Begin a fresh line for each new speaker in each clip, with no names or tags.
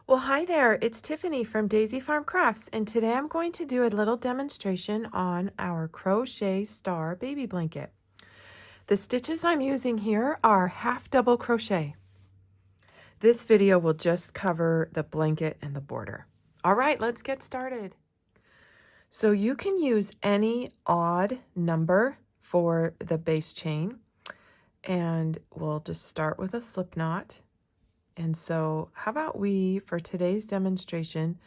Well, hi there, it's Tiffany from Daisy Farm Crafts, and today I'm going to do a little demonstration on our Crochet Star baby blanket. The stitches I'm using here are half double crochet. This video will just cover the blanket and the border. All right, let's get started. So you can use any odd number for the base chain, and we'll just start with a slip knot. And so how about we, for today's demonstration,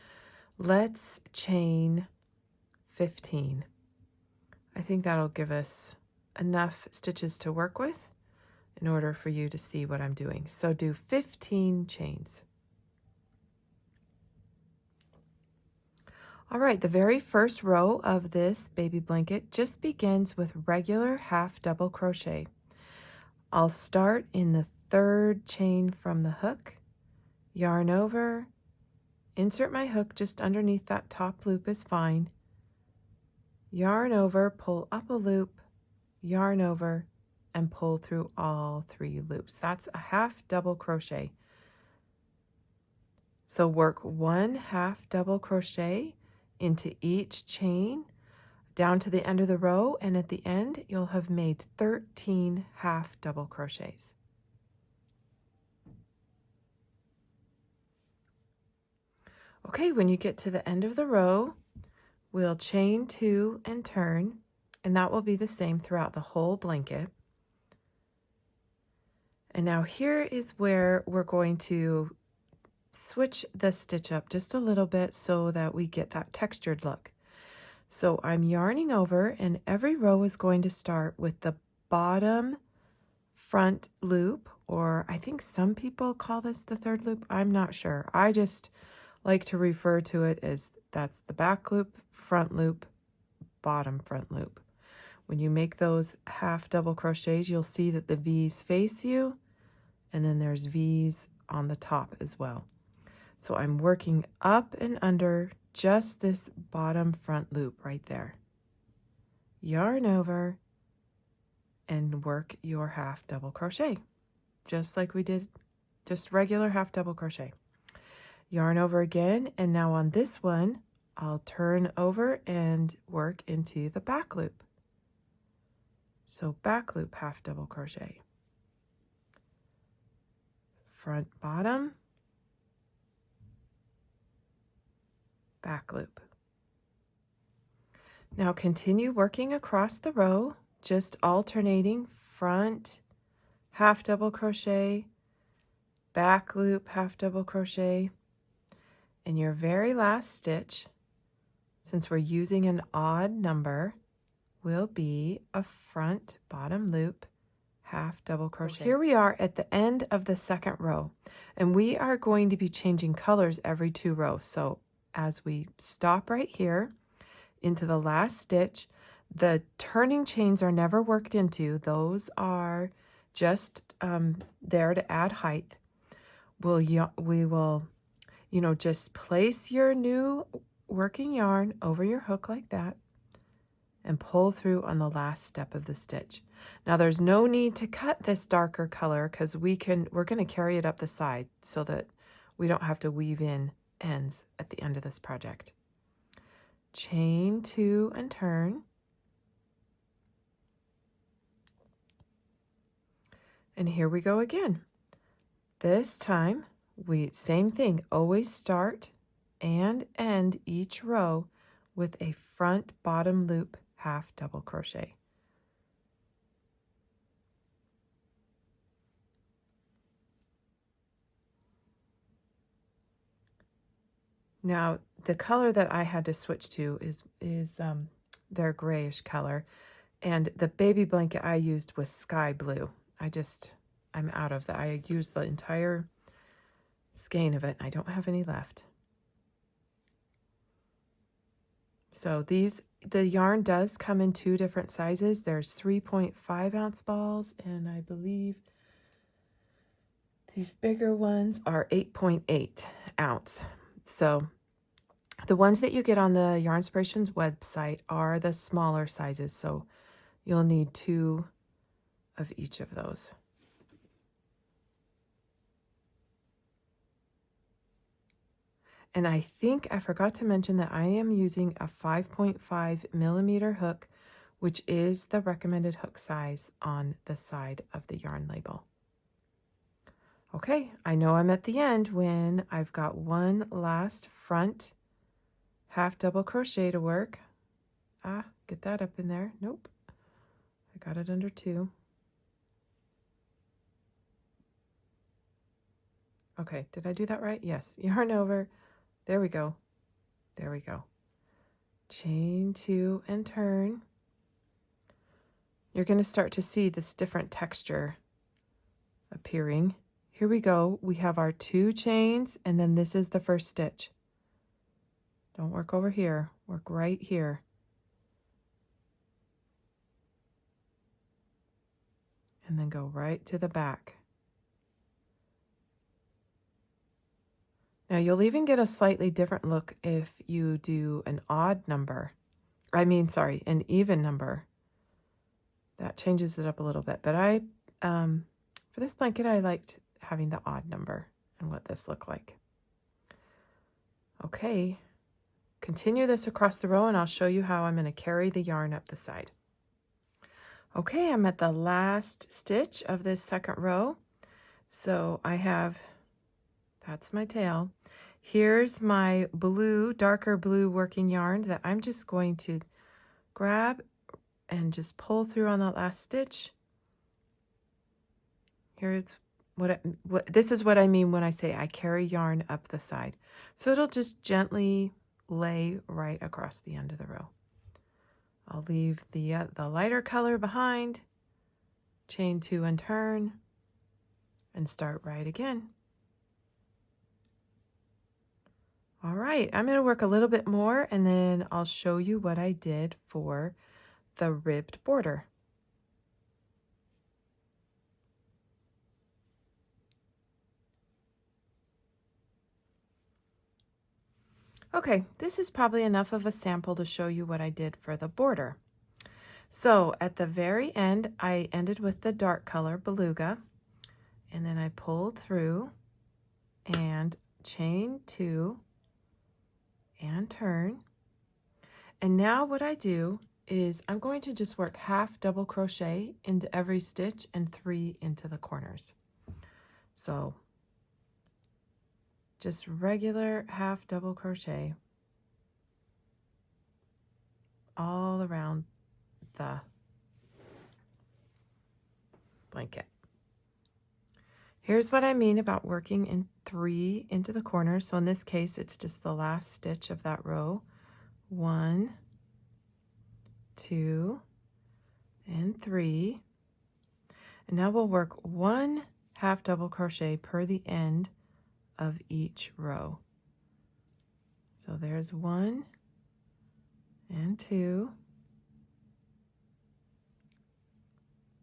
let's chain 15. I think that'll give us enough stitches to work with in order for you to see what I'm doing. So do 15 chains. All right, the very first row of this baby blanket just begins with regular half double crochet. I'll start in the third chain from the hook, yarn over, insert my hook just underneath that top loop is fine, yarn over, pull up a loop, yarn over, and pull through all 3 loops. That's a half double crochet. So work 1 half double crochet into each chain down to the end of the row, and at the end you'll have made 13 half double crochets. Okay, when you get to the end of the row, we'll chain 2 and turn, and that will be the same throughout the whole blanket. And now here is where we're going to switch the stitch up just a little bit so that we get that textured look. So I'm yarning over, and every row is going to start with the bottom front loop, or I think some people call this the third loop. I'm not sure. I just like to refer to it as that's the back loop, front loop, bottom front loop. When you make those half double crochets, you'll see that the V's face you, and then there's V's on the top as well. So I'm working up and under just this bottom front loop right there. Yarn over and work your half double crochet, just like we did, just regular half double crochet. Yarn over again, and now on this one, I'll turn over and work into the back loop. So back loop half double crochet. Front bottom, back loop. Now continue working across the row, just alternating front half double crochet, back loop half double crochet, and your very last stitch, since we're using an odd number, will be a front bottom loop half double crochet. So here we are at the end of the second row, and we are going to be changing colors every 2 rows. So as we stop right here into the last stitch, the turning chains are never worked into. Those are just there to add height. We will, just place your new working yarn over your hook like that and pull through on the last step of the stitch. Now there's no need to cut this darker color because we're going to carry it up the side so that we don't have to weave in ends at the end of this project. Chain 2 and turn. And here we go again. This time, same thing, always start and end each row with a front bottom loop half double crochet. Now, the color that I had to switch to is their grayish color, and the baby blanket I used was sky blue. I'm out of that. I used the entire skein of it. I don't have any left. So the yarn does come in 2 different sizes. There's 3.5 ounce balls, and I believe these bigger ones are 8.8 ounce. So the ones that you get on the Yarnspirations website are the smaller sizes, so you'll need 2 of each of those. And I think I forgot to mention that I am using a 5.5 millimeter hook, which is the recommended hook size on the side of the yarn label. Okay, I know I'm at the end when I've got one last front half double crochet to work. Get that up in there. Nope, I got it under 2. Okay, did I do that right? Yes, yarn over. There we go. There we go. Chain 2 and turn. You're going to start to see this different texture appearing. Here we go. We have our 2 chains, and then this is the first stitch. Don't work over here. Work right here. And then go right to the back. Now you'll even get a slightly different look if you do an odd number. An even number. That changes it up a little bit. But for this blanket, I liked having the odd number and what this looked like. Okay, continue this across the row and I'll show you how I'm going to carry the yarn up the side. Okay, I'm at the last stitch of this second row. So that's my tail. Here's my blue, darker blue working yarn that I'm just going to grab and just pull through on that last stitch. Here's this is what I mean when I say I carry yarn up the side. So it'll just gently lay right across the end of the row. I'll leave the lighter color behind, chain 2 and turn, and start right again. All right, I'm going to work a little bit more and then I'll show you what I did for the ribbed border. Okay, this is probably enough of a sample to show you what I did for the border. So at the very end, I ended with the dark color beluga, and then I pulled through and chain 2 and turn. And now what I do is I'm going to just work half double crochet into every stitch and 3 into the corners. So just regular half double crochet all around the blanket. Here's what I mean about working in 3 into the corners. So in this case, it's just the last stitch of that row. 1, 2, and 3. And now we'll work 1 half double crochet per the end of each row. So there's 1 and 2.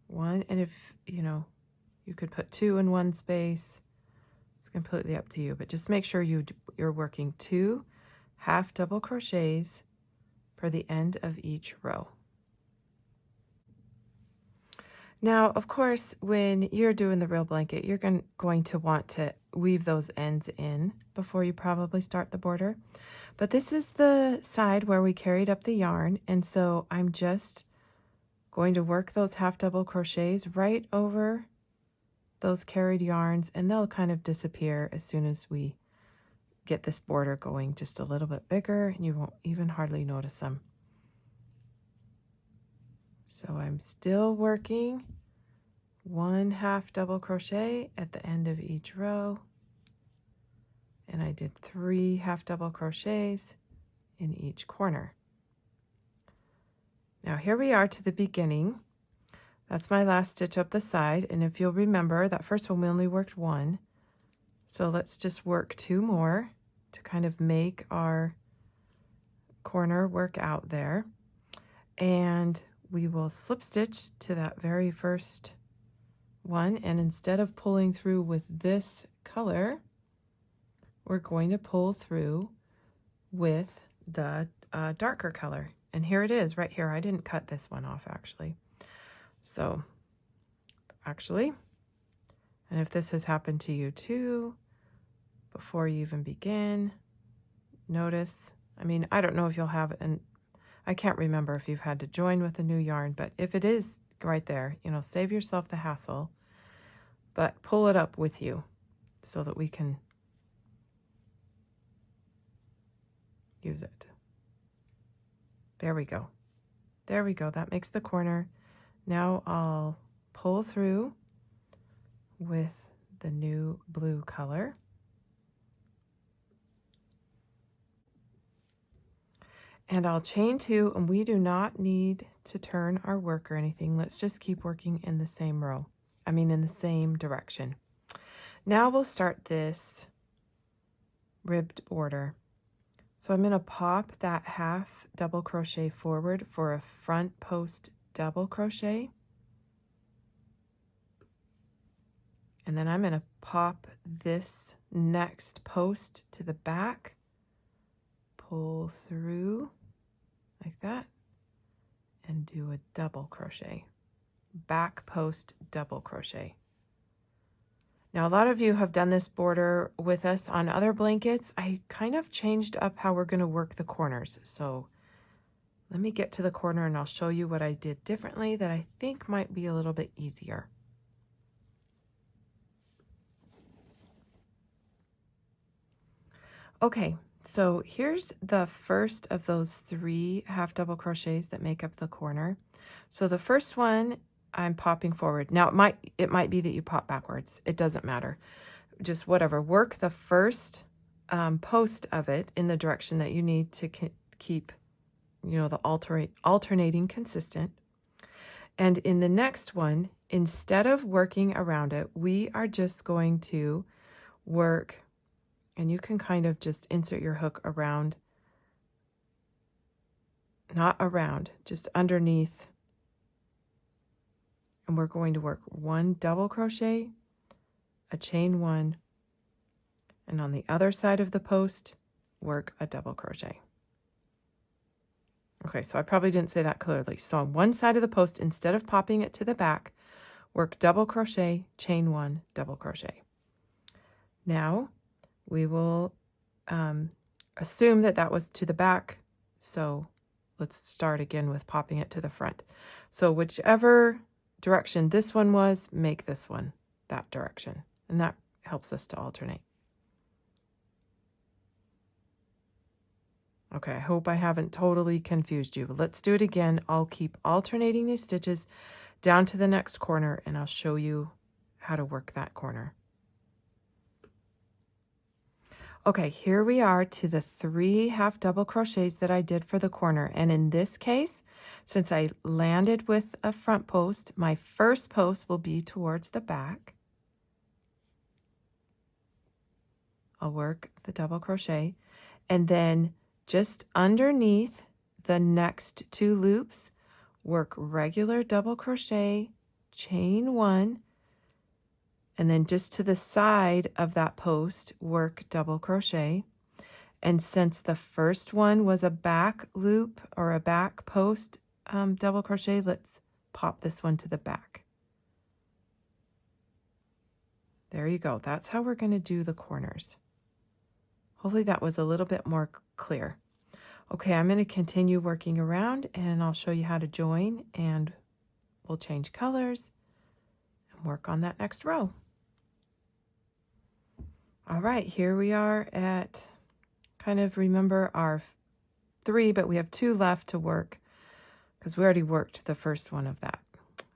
1, and if you could put 2 in one space. It's completely up to you, but just make sure you're working 2 half double crochets per the end of each row. Now, of course, when you're doing the real blanket, you're going to want to weave those ends in before you probably start the border. But this is the side where we carried up the yarn, and so I'm just going to work those half double crochets right over those carried yarns, and they'll kind of disappear as soon as we get this border going just a little bit bigger, and you won't even hardly notice them. So I'm still working 1 half double crochet at the end of each row, and I did 3 half double crochets in each corner. Now here we are to the beginning. That's my last stitch up the side, and if you'll remember, that first one we only worked 1. So let's just work 2 more to kind of make our corner work out there. And we will slip stitch to that very first one, and instead of pulling through with this color, we're going to pull through with the darker color. And here it is right here. I didn't cut this one off actually. So and if this has happened to you too, before you even begin, notice, I mean, I don't know if you'll have, and I can't remember if you've had to join with a new yarn, but if it is right there, you know, save yourself the hassle, but pull it up with you so that we can use it. There we go. There we go. That makes the corner. Now I'll pull through with the new blue color. And I'll chain 2, and we do not need to turn our work or anything. Let's just keep working in the same row. I mean, in the same direction. Now we'll start this ribbed border. So I'm going to pop that half double crochet forward for a front post double crochet. And then I'm going to pop this next post to the back, pull through like that, and do a double crochet. Back post double crochet. Now, a lot of you have done this border with us on other blankets. I kind of changed up how we're going to work the corners. So let me get to the corner and I'll show you what I did differently that I think might be a little bit easier. Okay, so here's the first of those 3 half double crochets that make up the corner. So the first one I'm popping forward. Now it might be that you pop backwards. It doesn't matter. Just whatever. Work the first post of it in the direction that you need to keep, you know, the alternating consistent. And in the next one, instead of working around it, we are just going to work, and you can kind of just insert your hook around, not around, just underneath. And we're going to work 1 double crochet, a chain 1, and on the other side of the post, work a double crochet. Okay, so I probably didn't say that clearly. So on one side of the post, instead of popping it to the back, work double crochet, chain 1, double crochet. Now we will assume that that was to the back, so let's start again with popping it to the front. So whichever direction this one was, make this one that direction, and that helps us to alternate. Okay, I hope I haven't totally confused you. Let's do it again. I'll keep alternating these stitches down to the next corner, and I'll show you how to work that corner. Okay, here we are to the 3 half double crochets that I did for the corner, and in this case, since I landed with a front post, my first post will be towards the back. I'll work the double crochet, and then just underneath the next 2 loops, work regular double crochet, chain 1, and then just to the side of that post, work double crochet. And since the first one was a back loop or a back post double crochet, let's pop this one to the back. There you go. That's how we're going to do the corners. Hopefully that was a little bit more clear. Okay, I'm going to continue working around, and I'll show you how to join, and we'll change colors and work on that next row. All right, here we are at, kind of remember our 3, but we have 2 left to work because we already worked the first one of that.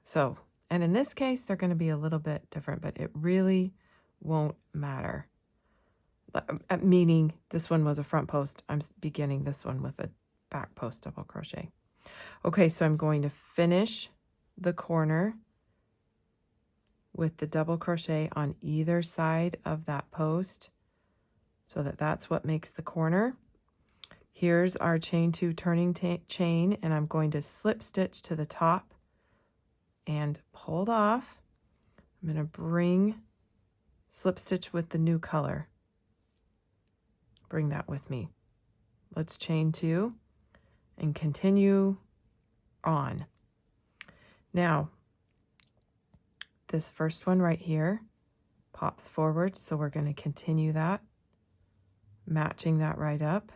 So, and in this case, they're going to be a little bit different, but it really won't matter. Meaning this one was a front post. I'm beginning this one with a back post double crochet. Okay, so I'm going to finish the corner with the double crochet on either side of that post so that that's what makes the corner. Here's our chain 2 turning chain, and I'm going to slip stitch to the top and pull off. I'm going to bring slip stitch with the new color. Bring that with me. Let's chain 2 and continue on. Now, this first one right here pops forward, so we're going to continue that, matching that right up.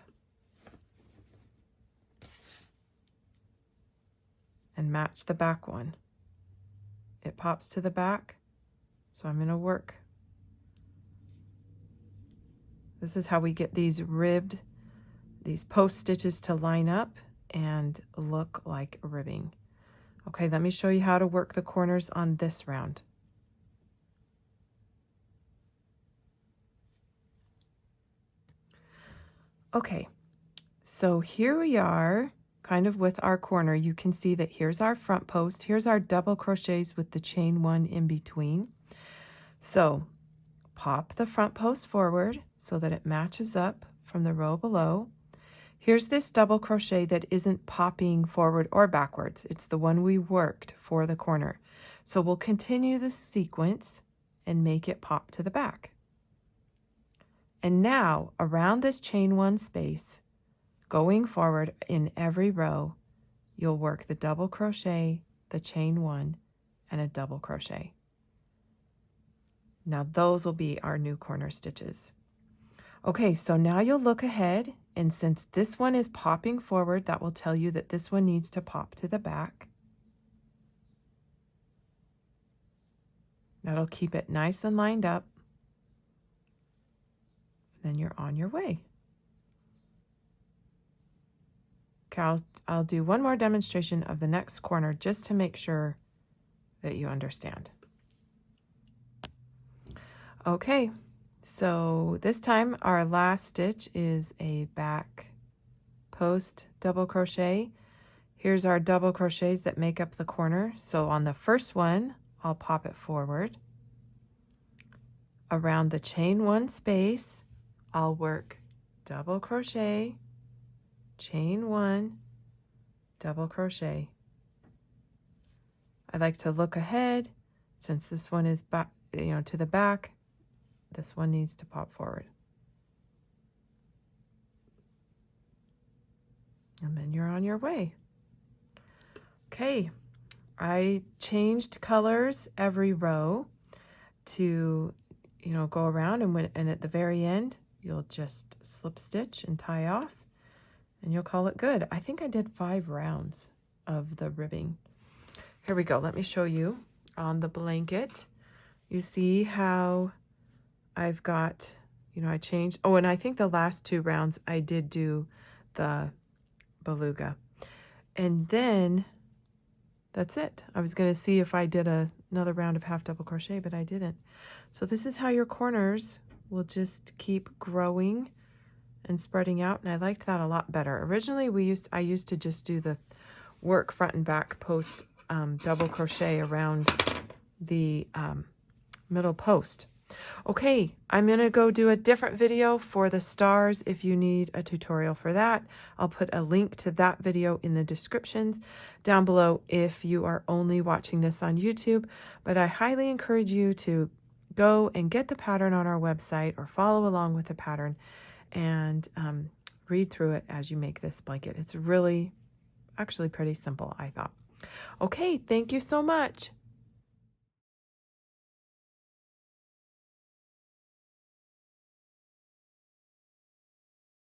and match the back one. It pops to the back, so I'm going to work. This is how we get these ribbed, these post stitches to line up and look like ribbing. Okay, let me show you how to work the corners on this round. Okay, so here we are kind of with our corner. You can see that here's our front post. Here's our double crochets with the chain one in between. So pop the front post forward so that it matches up from the row below. Here's this double crochet that isn't popping forward or backwards. It's the one we worked for the corner. So we'll continue the sequence and make it pop to the back. And now around this chain one space, going forward in every row, you'll work the double crochet, the chain one, and a double crochet. Now those will be our new corner stitches. Okay, so now you'll look ahead, and since this one is popping forward, that will tell you that this one needs to pop to the back. That'll keep it nice and lined up. Then you're on your way. Okay, I'll do one more demonstration of the next corner just to make sure that you understand. Okay, so this time our last stitch is a back post double crochet. Here's our double crochets that make up the corner. So on the first one, I'll pop it forward. Around the chain one space, I'll work double crochet, chain one, double crochet. I like to look ahead. Since this one is back, to the back, this one needs to pop forward. And then you're on your way. Okay, I changed colors every row to, go around, and at the very end, you'll just slip stitch and tie off, and you'll call it good. I think I did 5 rounds of the ribbing. Here we go. Let me show you on the blanket. You see how I've got, I changed. Oh, and I think the last 2 rounds I did do the beluga. And then that's it. I was going to see if I did another round of half double crochet, but I didn't. So this is how your corners will just keep growing and spreading out, and I liked that a lot better. Originally I used to just do the work front and back post double crochet around the middle post. Okay, I'm gonna go do a different video for the stars. If you need a tutorial for that, I'll put a link to that video in the descriptions down below if you are only watching this on YouTube. But I highly encourage you to go and get the pattern on our website or follow along with the pattern and read through it as you make this blanket. It's really actually pretty simple, I thought. Okay, thank you so much.